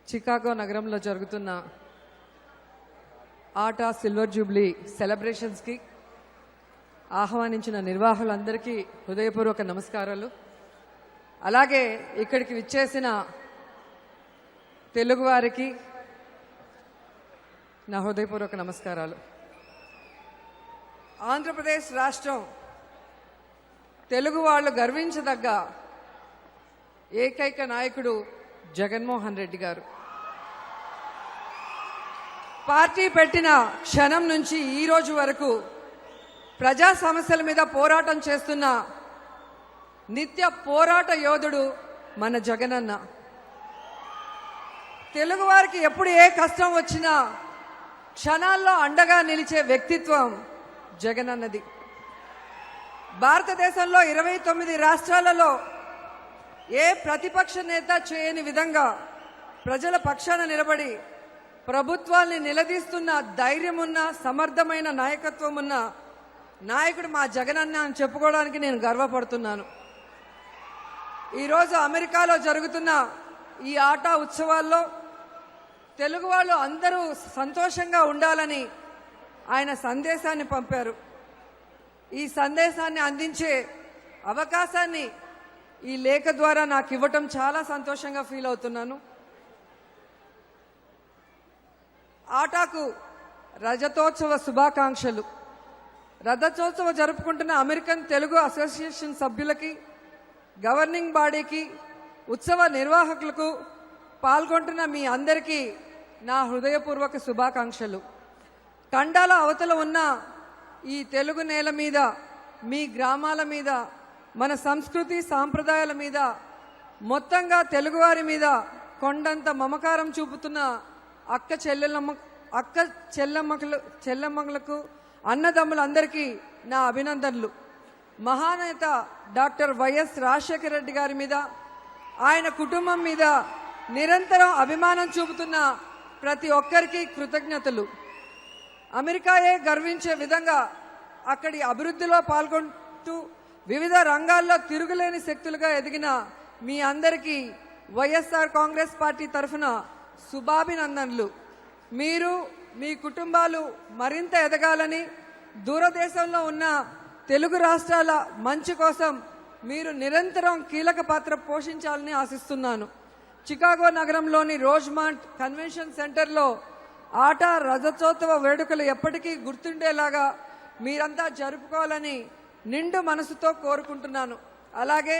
Chicago నగరంలో జరుగుతున్న ఆటా silver Jubilee సెలబ్రేషన్స్కి ఆహ్వానించిన నిర్వాహకులందరికీ హృదయపూర్వక నమస్కారాలు. అలాగే ఇక్కడికి విచ్చేసిన తెలుగువారికి నా హృదయపూర్వక నమస్కారాలు. ఆంధ్రప్రదేశ్ రాష్ట్రం తెలుగు వాళ్ళు గర్వించదగ్గ ఏకైక నాయకుడు జగన్మోహన్ రెడ్డి గారు. పార్టీ పెట్టిన క్షణం నుంచి ఈ రోజు వరకు ప్రజా సమస్యల మీద పోరాటం చేస్తున్న నిత్య పోరాట యోధుడు మన జగనన్న. తెలుగువారికి ఎప్పుడు ఏ కష్టం వచ్చినా క్షణాల్లో అండగా నిలిచే వ్యక్తిత్వం జగనన్నది. భారతదేశంలో 29 రాష్ట్రాలలో ఏ ప్రతిపక్ష నేత చేయని విధంగా ప్రజల పక్షాన నిలబడి ప్రభుత్వాన్ని నిలదీస్తున్న ధైర్యమున్న సమర్థమైన నాయకత్వం ఉన్న నాయకుడు మా జగనన్న అని చెప్పుకోవడానికి నేను గర్వపడుతున్నాను. ఈరోజు అమెరికాలో జరుగుతున్న ఈ ఆటా ఉత్సవాల్లో తెలుగు వాళ్ళు అందరూ సంతోషంగా ఉండాలని ఆయన సందేశాన్ని పంపారు. ఈ సందేశాన్ని అందించే అవకాశాన్ని ఈ లేఖ ద్వారా నాకు ఇవ్వటం చాలా సంతోషంగా ఫీల్ అవుతున్నాను. ఆటాకు రజతోత్సవ శుభాకాంక్షలు. రజతోత్సవం జరుపుకుంటున్న అమెరికన్ తెలుగు అసోసియేషన్ సభ్యులకి, గవర్నింగ్ బాడీకి, ఉత్సవ నిర్వాహకులకు, పాల్గొంటున్న మీ అందరికీ నా హృదయపూర్వక శుభాకాంక్షలు. ఖండాల అవతల ఉన్న ఈ తెలుగు నేల మీద, మీ గ్రామాల మీద, మన సంస్కృతి సాంప్రదాయాల మీద, మొత్తంగా తెలుగువారి మీద కొండంత మమకారం చూపుతున్న అక్క చెల్లెమ్మలకు, అన్నదమ్ములందరికీ నా అభినందనలు. మహానేత డాక్టర్ వైఎస్ రాజశేఖర రెడ్డి గారి మీద, ఆయన కుటుంబం మీద నిరంతరం అభిమానం చూపుతున్న ప్రతి ఒక్కరికి కృతజ్ఞతలు. అమెరికాయే గర్వించే విధంగా అక్కడి అభివృద్ధిలో పాల్గొంటూ వివిధ రంగాల్లో తిరుగులేని శక్తులుగా ఎదిగిన మీ అందరికీ వైఎస్ఆర్ కాంగ్రెస్ పార్టీ తరఫున శుభాభినందనలు. మీరు మీ కుటుంబాలు మరింత ఎదగాలని, దూరదేశంలో ఉన్న తెలుగు రాష్ట్రాల మంచి కోసం మీరు నిరంతరం కీలక పాత్ర పోషించాలని ఆశిస్తున్నాను. చికాగో నగరంలోని రోజ్మాంట్ కన్వెన్షన్ సెంటర్లో ఆటా రజతోత్సవ వేడుకలు ఎప్పటికీ గుర్తుండేలాగా మీరంతా జరుపుకోవాలని నిండు మనసుతో కోరుకుంటున్నాను. అలాగే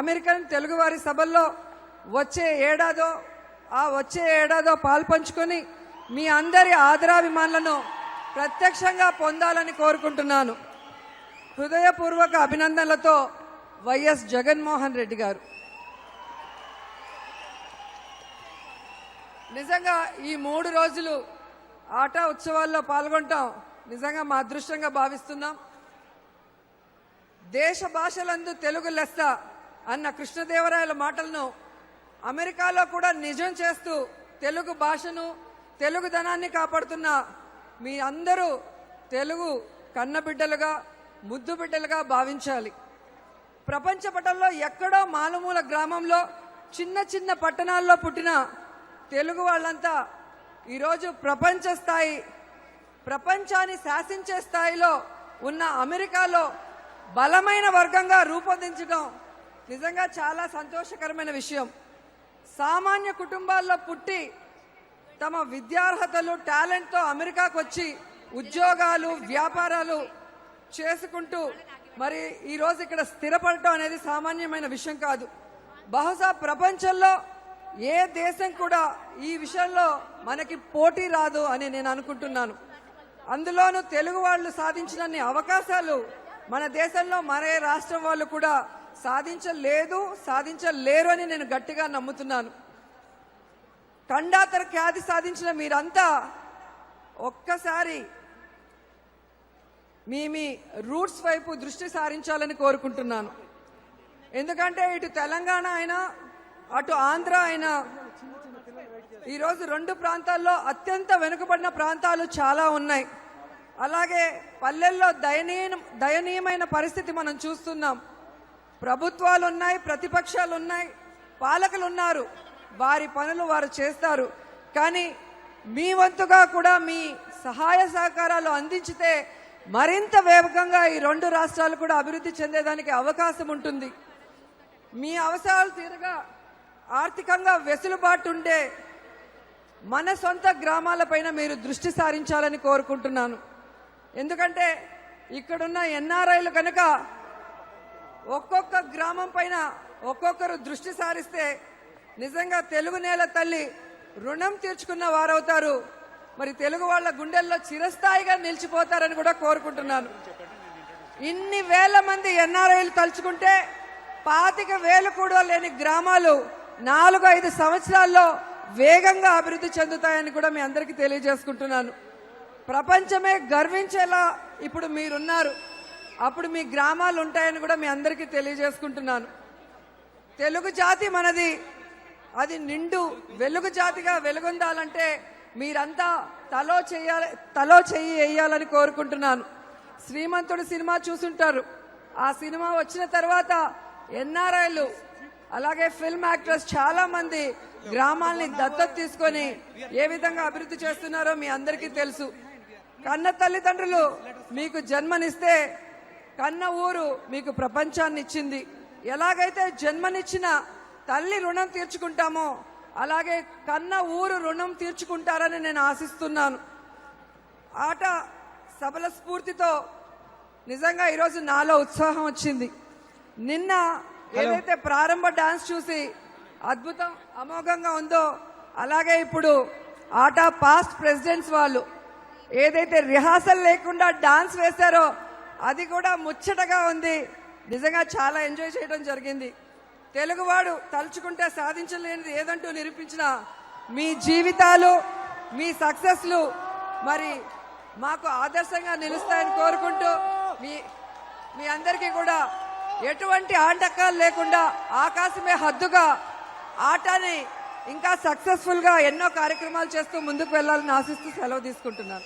అమెరికన్ తెలుగువారి సభల్లో వచ్చే ఏడాదో పాల్పంచుకొని మీ అందరి ఆదరాభిమానులను ప్రత్యక్షంగా పొందాలని కోరుకుంటున్నాను. హృదయపూర్వక అభినందనలతో వైఎస్ జగన్మోహన్ రెడ్డి గారు. నిజంగా ఈ 3 రోజులు ఆటా ఉత్సవాల్లో పాల్గొంటాం నిజంగా మా అదృష్టంగా భావిస్తున్నాం. దేశ భాషలందు తెలుగు లెస్స అన్న కృష్ణదేవరాయల మాటలను అమెరికాలో కూడా నిజం చేస్తూ తెలుగు భాషను, తెలుగుదనాన్ని కాపాడుతున్న మీ అందరూ తెలుగు కన్నబిడ్డలుగా, ముద్దు బిడ్డలుగా భావించాలి. ప్రపంచ పటంలో ఎక్కడో మారుమూల గ్రామంలో, చిన్న చిన్న పట్టణాల్లో పుట్టిన తెలుగు వాళ్ళంతా ఈరోజు ప్రపంచాన్ని శాసించే స్థాయిలో ఉన్న అమెరికాలో బలమైన వర్గంగా రూపొందించడం నిజంగా చాలా సంతోషకరమైన విషయం. సామాన్య కుటుంబాల్లో పుట్టి తమ విద్యార్హతలు, టాలెంట్తో అమెరికాకు వచ్చి ఉద్యోగాలు, వ్యాపారాలు చేసుకుంటూ మరి ఈరోజు ఇక్కడ స్థిరపడటం అనేది సామాన్యమైన విషయం కాదు. బహుశా ప్రపంచంలో ఏ దేశం కూడా ఈ విషయంలో మనకి పోటీ రాదు అని నేను అనుకుంటున్నాను. అందులోనూ తెలుగు వాళ్ళు సాధించినన్ని అవకాశాలు మన దేశంలో మరే రాష్ట్రం వాళ్ళు కూడా సాధించలేరు అని నేను గట్టిగా నమ్ముతున్నాను. ఖండాతర ఖ్యాతి సాధించిన మీరంతా ఒక్కసారి మీ రూట్స్ వైపు దృష్టి సారించాలని కోరుకుంటున్నాను. ఎందుకంటే ఇటు తెలంగాణ అయినా, అటు ఆంధ్ర అయినా ఈరోజు 2 ప్రాంతాల్లో అత్యంత వెనుకబడిన ప్రాంతాలు చాలా ఉన్నాయి. అలాగే పల్లెల్లో దయనీయమైన పరిస్థితి మనం చూస్తున్నాం. ప్రభుత్వాలు ఉన్నాయి, ప్రతిపక్షాలు ఉన్నాయి, పాలకులు ఉన్నారు. వారి పనులు వారు చేస్తారు. కానీ మీ వంతుగా కూడా మీ సహాయ సహకారాలు అందించితే మరింత వేగంగా ఈ రెండు రాష్ట్రాలు కూడా అభివృద్ధి చెందేదానికి అవకాశం ఉంటుంది. మీ అవసరాలు తీరగా ఆర్థికంగా వెసులుబాటు ఉండే మన సొంత గ్రామాలపైన మీరు దృష్టి సారించాలని కోరుకుంటున్నాను. ఎందుకంటే ఇక్కడున్న ఎన్ఆర్ఐలు కనుక ఒక్కొక్క గ్రామం పైన ఒక్కొక్కరు దృష్టి సారిస్తే నిజంగా తెలుగు నేల తల్లి రుణం తీర్చుకున్న వారవుతారు. మరి తెలుగు వాళ్ళ గుండెల్లో చిరస్థాయిగా నిలిచిపోతారని కూడా కోరుకుంటున్నాను. ఇన్ని వేల మంది ఎన్ఆర్ఐలు తలుచుకుంటే 25,000 కూడా లేని గ్రామాలు 4-5 సంవత్సరాల్లో వేగంగా అభివృద్ధి చెందుతాయని కూడా మీ అందరికీ తెలియజేసుకుంటున్నాను. ప్రపంచమే గర్వించేలా ఇప్పుడు మీరున్నారు. అప్పుడు మీ గ్రామాలు ఉంటాయని కూడా మీ అందరికీ తెలియజేసుకుంటున్నాను. తెలుగు జాతి మనది, అది నిండు వెలుగు జాతిగా వెలుగొందాలంటే మీరంతా తలో చెయ్యి వేయాలని కోరుకుంటున్నాను. శ్రీమంతుడు సినిమా చూసుంటారు. ఆ సినిమా వచ్చిన తర్వాత ఎన్ఆర్ఐలు అలాగే ఫిల్మ్ యాక్టర్స్ చాలా మంది గ్రామాల్ని దత్తత తీసుకొని ఏ విధంగా అభివృద్ధి చేస్తున్నారో మీ అందరికీ తెలుసు. కన్న తల్లిదండ్రులు మీకు జన్మనిస్తే కన్న ఊరు మీకు ప్రపంచాన్ని ఇచ్చింది. ఎలాగైతే జన్మనిచ్చిన తల్లి రుణం తీర్చుకుంటామో అలాగే కన్న ఊరు రుణం తీర్చుకుంటారని నేను ఆశిస్తున్నాను. ఆట సబల స్ఫూర్తితో నిజంగా ఈరోజు నాలో ఉత్సాహం వచ్చింది. నిన్న ఏదైతే ప్రారంభ డాన్స్ చూసి అద్భుతం అమోఘంగా ఉందో అలాగే ఇప్పుడు ఆట పాస్ట్ ప్రెసిడెంట్స్ వాళ్ళు ఏదైతే రిహార్సల్ లేకుండా డాన్స్ వేశారో అది కూడా ముచ్చటగా ఉంది. నిజంగా చాలా ఎంజాయ్ చేయడం జరిగింది. తెలుగువాడు తలుచుకుంటే సాధించలేనిది ఏదంటూ నిరూపించిన మీ జీవితాలు మీ సక్సెస్లు మరి మాకు ఆదర్శంగా నిలుస్తాయని కోరుకుంటూ మీ అందరికీ కూడా ఎటువంటి ఆటంకాలు లేకుండా ఆకాశమే హద్దుగా ఆటని ఇంకా సక్సెస్ఫుల్ గా ఎన్నో కార్యక్రమాలు చేస్తూ ముందుకు వెళ్లాలని ఆశిస్తూ సెలవు తీసుకుంటున్నాను.